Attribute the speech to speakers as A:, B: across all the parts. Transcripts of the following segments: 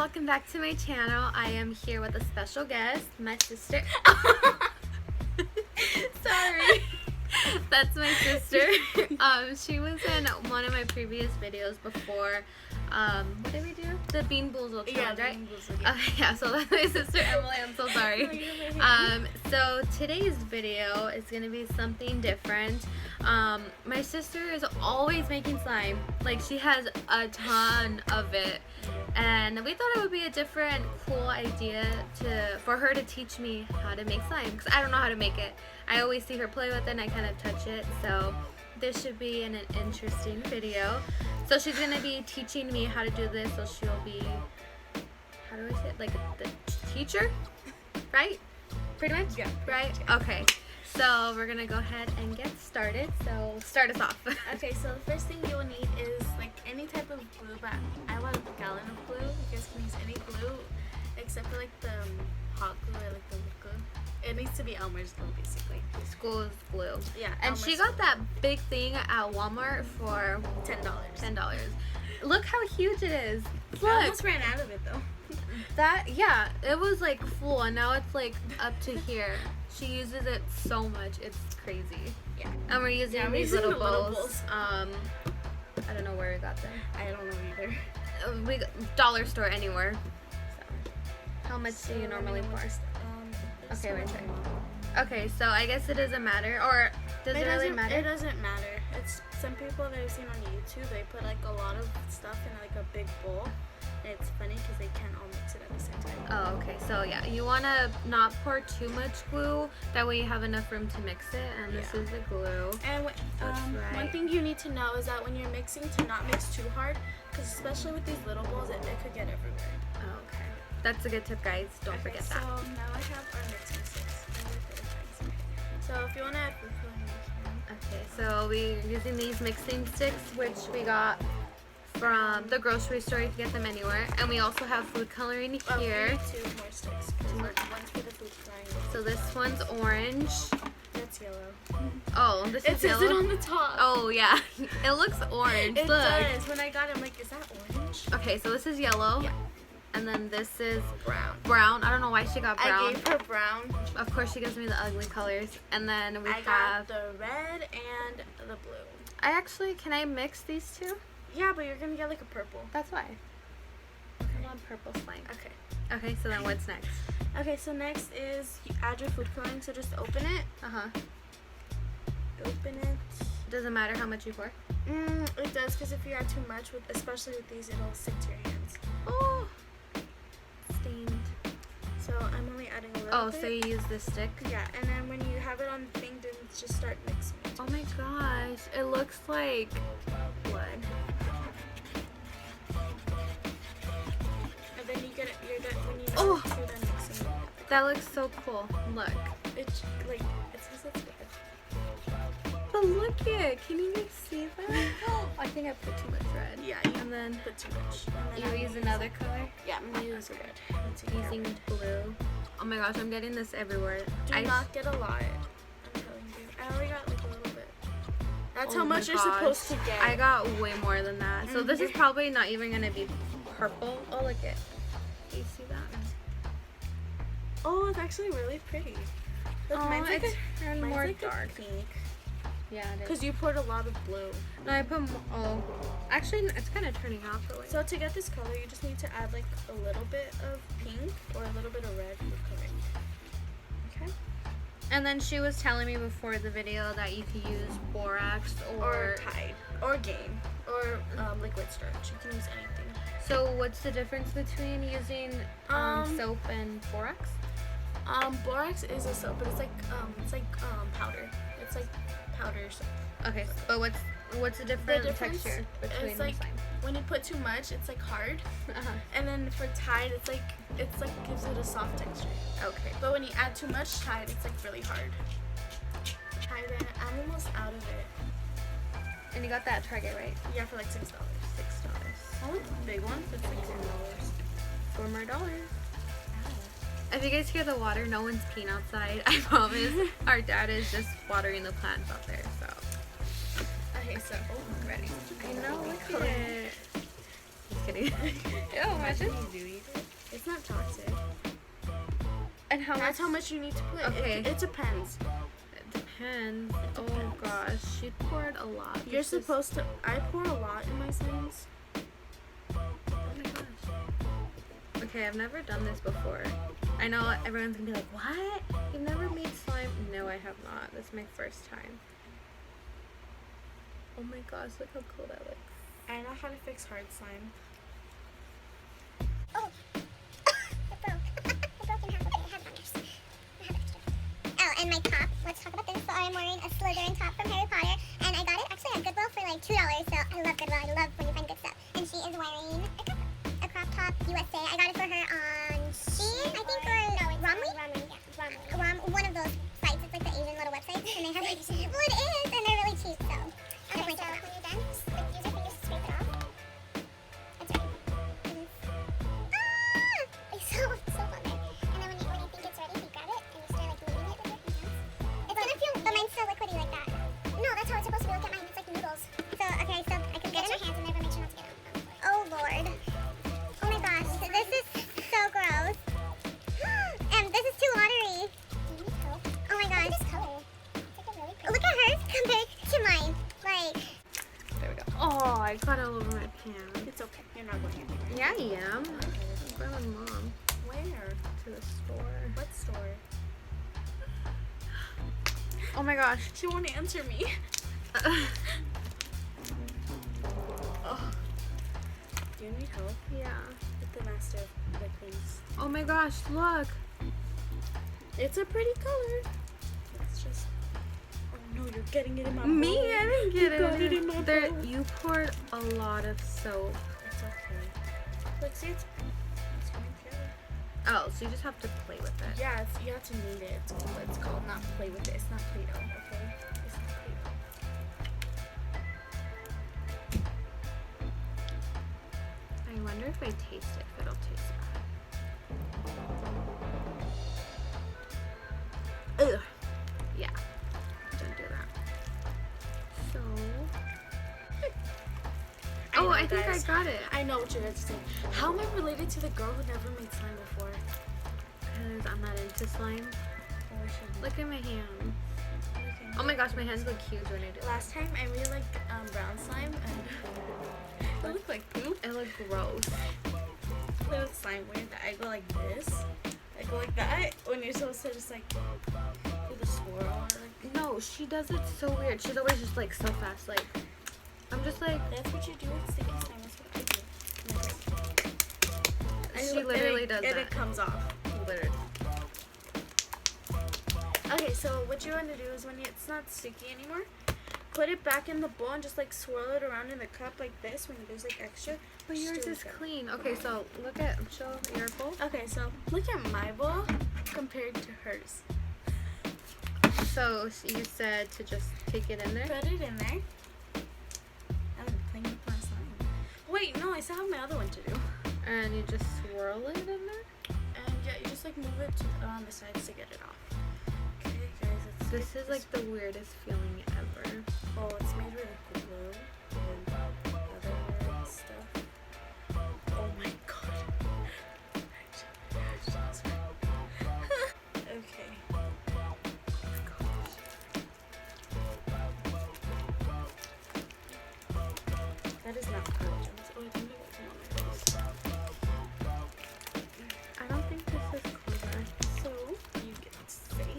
A: welcome back to my channel. I am here with a special guest, my sister. Sorry. That's my sister. She was in one of my previous videos before. What did we do? The Bean Boozled challenge, right? Bean Boozled, yeah. Yeah, so that's my sister Emily. I'm so sorry. So today's video is gonna be something different. My sister is always making slime. Like, she has a ton of it. And we thought it would be a different, cool idea for her to teach me how to make slime, because I don't know how to make it. I always see her play with it and I kind of touch it, so this should be an interesting video. So she's going to be teaching me how to do this, so she'll be, how do I say it, like the teacher, right? Pretty much?
B: Yeah.
A: Right? Okay. So we're going to go ahead and get started, so start us off.
B: Okay, so the first thing you will need is like any type of glue, but I want a gallon of glue. You guys can use any glue except for like the hot glue or like the wood glue. It needs to be Elmer's glue basically.
A: School's glue.
B: Yeah.
A: And
B: Elmer's
A: she got
B: glue.
A: that big thing at Walmart for
B: $10.
A: $10. Look how huge it is. Look.
B: I almost ran out of it though.
A: That, yeah, it was like full and now it's like up to here. She uses it so much, it's crazy.
B: Yeah.
A: And we're using these
B: the
A: little bowls. I don't know where we got them.
B: I don't know either.
A: We got dollar store anywhere. So, how much do you normally pour? Okay, right there. Okay, so I guess it doesn't matter, or does it really matter?
B: It doesn't matter. It's some people that I've seen on YouTube, they put like a lot of stuff in like a big bowl. And it's funny because they can't all mix it at the same time.
A: Oh, okay. So yeah, you want to not pour too much glue. That way you have enough room to mix it. And this is the glue.
B: And one thing you need to know is that when you're mixing, to not mix too hard, because especially with these little bowls, it could get everywhere.
A: Oh, okay. That's a good tip, guys. Don't forget that.
B: So now I have our mixing sticks. So if you want to add food coloring, you can.
A: Okay, so we're using these mixing sticks, which we got from the grocery store. You can get them anywhere. And we also have food coloring here.
B: We need 2 more sticks. One's for the food coloring.
A: So this one's orange.
B: That's yellow.
A: Oh, this is yellow?
B: It says it on the top.
A: Oh, yeah. It looks orange.
B: It
A: Look.
B: does. When I got it, I'm like, is that orange?
A: Okay, so this is yellow.
B: Yeah.
A: And then this is
B: brown.
A: Brown. I don't know why she got brown.
B: I gave her brown.
A: Of course, she gives me the ugly colors. And then we
B: I got the red and the blue.
A: Can I mix these two?
B: Yeah, but you're gonna get like a purple.
A: That's why. I want purple slime.
B: Okay.
A: Okay, so then what's next?
B: Okay, so next is you add your food coloring. So just open it. Open it.
A: Doesn't matter how much you pour.
B: It does, because if you add too much, especially with these, it'll stick to your hands.
A: Oh, stained.
B: So I'm only adding a little bit.
A: Oh, so you use this stick?
B: Yeah, and then when you have it on the thing, then just start mixing it.
A: Oh my gosh, it looks like blood.
B: And then you're done when you
A: Oh,
B: you're done mixing it.
A: That looks so cool. Look.
B: It's like, it says it's red.
A: But look it. Can you guys see that? I think I put too much red.
B: Yeah,
A: and then
B: put too much.
A: You use another color?
B: Yeah, I'm gonna use red.
A: Using blue. Oh my gosh, I'm getting this everywhere.
B: Do not get a lot. I'm telling you. I only got like a little bit. That's how much you're supposed to get.
A: I got way more than that. So this is probably not even gonna be purple. Oh, look it. Do you see that?
B: Oh, it's actually really pretty. Look, mine's like
A: more dark.
B: Pink.
A: Yeah, it is.
B: Because you poured a lot of blue.
A: No, I put more. Actually, it's kind of turning out the way.
B: So to get this color, you just need to add like a little bit of pink or a little bit of red food coloring. Okay.
A: And then she was telling me before the video that you could use borax
B: or Tide or Game or liquid starch. You can use anything.
A: So what's the difference between using soap and borax?
B: Borax is a soap, but it's like powder. It's like powder soap.
A: Okay, but what's the difference texture between
B: it's like
A: the slime?
B: When you put too much, it's like hard. And then for Tide, it's like gives it a soft texture.
A: Okay.
B: But when you add too much Tide, it's like really hard. Tide, I'm almost out of it.
A: And you got that at Target, right?
B: Yeah, for like $6. $6. I want the big one. It's like $10.
A: $4 more. If you guys hear the water, no one's peeing outside. I promise. Our dad is just watering the plants out there, so.
B: Okay, so ready.
A: I know, look at it. kidding. Ew, imagine.
B: You do eat it. It's not toxic.
A: And how
B: That's how much you need to put.
A: Okay.
B: It depends.
A: It depends. Oh gosh, she poured a lot.
B: You're supposed to. I pour a lot in my slimes.
A: Oh my gosh. Okay, I've never done this before. I know everyone's gonna be like, what? You've never made slime? No, I have not. This is my first time. Oh my gosh, look how cool that looks.
B: I know how to fix hard slime.
C: Oh, it broke. It broke in half. Okay, it has bangers. I have extra. Oh, and my top. Let's talk about this. So I'm wearing a Slytherin top from Harry Potter, and I got it actually at Goodwill for like $2. So I love Goodwill. I love when you find good stuff. And she is wearing a crop top USA. I got it for her on Shein, I think, or Romley. One of those sites. It's like the Asian little websites, and they have like, well, it is, and they're really cheap. So okay, so when you're done, just like, use your fingers to scrape it off. That's right. It's so fun there. And then when you think it's ready, you grab it and you start like kneading it with your hands. It's gonna feel, but mine's so liquidy like that. No, that's how it's supposed to be. Look at mine. It's like noodles. So okay, so I can get your hands in there, but make sure not to get them. Oh Lord. Oh my gosh, this is so gross. This is too watery. Oh my gosh. Look at this color. It's like a really pretty. Look at hers compared to mine. Like.
A: There we go. Oh, I got it all over my pan.
B: It's okay. You're not going anywhere.
A: Yeah, I am. I'm going with Mom
B: Where?
A: to the store.
B: What store?
A: Oh my gosh.
B: She won't answer me. Oh. Do you need help?
A: Yeah.
B: With the master of the things.
A: Oh my gosh, look.
B: It's a pretty color. It's just. Oh no, you're getting it in my bowl.
A: Me? I didn't get
B: You got it in my
A: There,
B: bowl.
A: you poured a lot of soap.
B: It's okay. Look, see, it's going through.
A: Oh, so you just have to play with it.
B: Yeah, you have to knead it. It's what it's called, not play with it. It's not Play-Doh, okay? It's not Play-Doh.
A: I wonder if I taste it, if it'll taste bad. Ugh. Yeah. Don't do that. So. Oh, I think I got it.
B: I know what you're going to say. How am I related to the girl who never made slime before?
A: Because I'm not into slime.
B: Oh,
A: Look at my hand. Oh my gosh, my hands look huge when I do it.
B: Last time I made like brown slime and it looked like poop.
A: It looked gross.
B: It was slime weird that I go like this. I go like that when you're supposed to just like do the swirl or like.
A: No, she does it so weird. She's always just like so fast. Like, I'm just like.
B: That's what you do with sticky slime. That's what I do.
A: She literally does
B: and
A: that.
B: it comes off.
A: Literally.
B: Okay, so what you want to do is when it's not sticky anymore, put it back in the bowl and just like swirl it around in the cup like this when there's like extra.
A: But
B: Just
A: yours
B: do
A: is
B: it.
A: clean. Okay, so look at, show your bowl.
B: Okay, so look at my bowl compared to hers.
A: So you said to just take it in there?
B: Put it in there. I'm playing with my slime. Wait, no, I still have my other one to do.
A: And you just swirl it in there?
B: And yeah, you just like move it on the sides to get it off. Okay, guys, let's
A: This
B: get
A: is like the weirdest feeling ever.
B: Oh, it's made with glue and other weird stuff. Oh my god. Okay. That is not allergens. Oh, I think I got some on my face.
A: I don't think this is clear.
B: So, you get to say.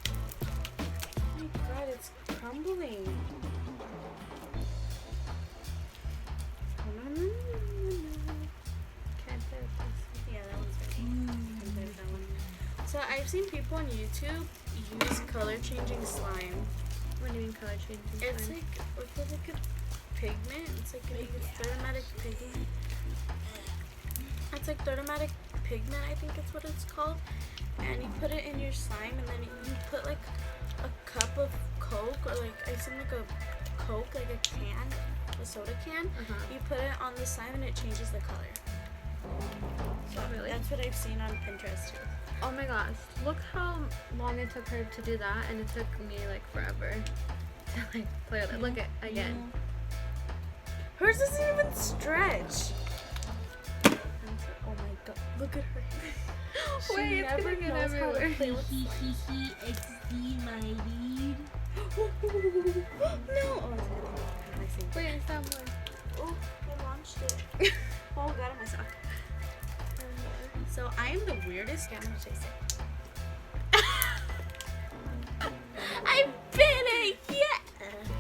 B: Oh my god, it's crumbling.
A: Can't do this.
B: Yeah, that one's ready. There's that one. So I've seen people on YouTube use color changing slime.
A: What do you mean color changing?
B: It's
A: slime?
B: like a pigment. It's like a thermomatic pigment. It's like thermomatic pigment, I think it's what it's called. And you put it in your slime, and then you put like a cup of Coke, or like I've seen like a Coke, like a can, a soda can. You put it on the slime, and it changes the color. So
A: Really?
B: that's what I've seen on Pinterest too.
A: Oh my gosh, look how long it took her to do that, and it took me like forever. like clearly. Look at again.
B: Hers doesn't even stretch. Oh my god, look at her. She
A: Wait, it's
B: never
A: gonna get
B: knows how to
A: everywhere.
B: play with slime.
D: XD my lead.
B: No. Oh,
A: Wait, someone.
B: oh, I launched it. Oh, got on my sock. So I am the weirdest. Yeah, I'm gonna chase it. I bit it. Yeah.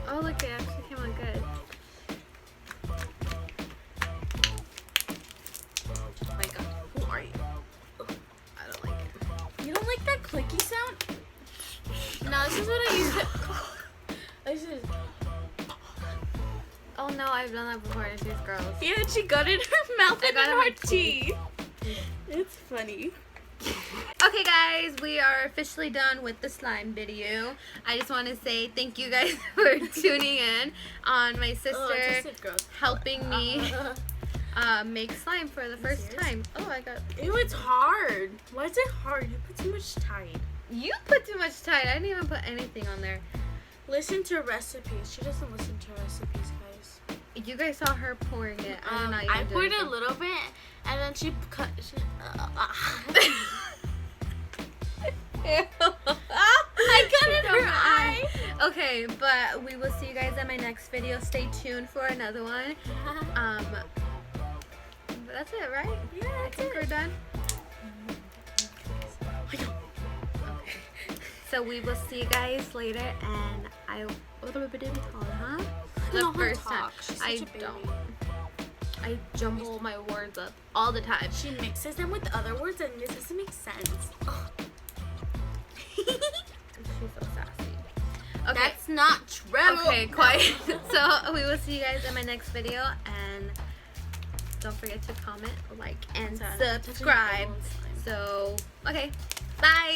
A: Oh, look, it actually came out good.
B: Oh my god. Who are you?
A: I don't like it.
B: You don't like that clicky sound? No, this is what I used to. This is.
A: Oh no, I've done that before. It's these girls.
B: Yeah, and she got it in her mouth
A: I
B: and
A: got
B: in
A: it in
B: her
A: my
B: teeth. It's funny.
A: Okay, guys, we are officially done with the slime video. I just want to say thank you guys for tuning in on my sister helping me make slime for the first time. Oh, I got.
B: Ew, it's hard. Why is it hard? You put too much Tide.
A: You put too much Tide. I didn't even put anything on there.
B: Listen to recipes. She doesn't listen to recipes, guys.
A: You guys saw her pouring it.
B: I poured a little bit, and then she cut.
A: I
B: got it in her eye.
A: Okay, but we will see you guys in my next video. Stay tuned for another one. But that's it, right?
B: Yeah,
A: I
B: that's
A: think
B: it.
A: we're done. Okay. So we will see you guys later, and what do we call it, huh? The first time. I don't. I jumble my words up all the time.
B: She mixes them with other words, and this doesn't make sense.
A: She's so sassy. Okay.
B: That's not true.
A: Okay, quiet. So we will see you guys in my next video, and don't forget to comment, like, and subscribe. So, okay, bye.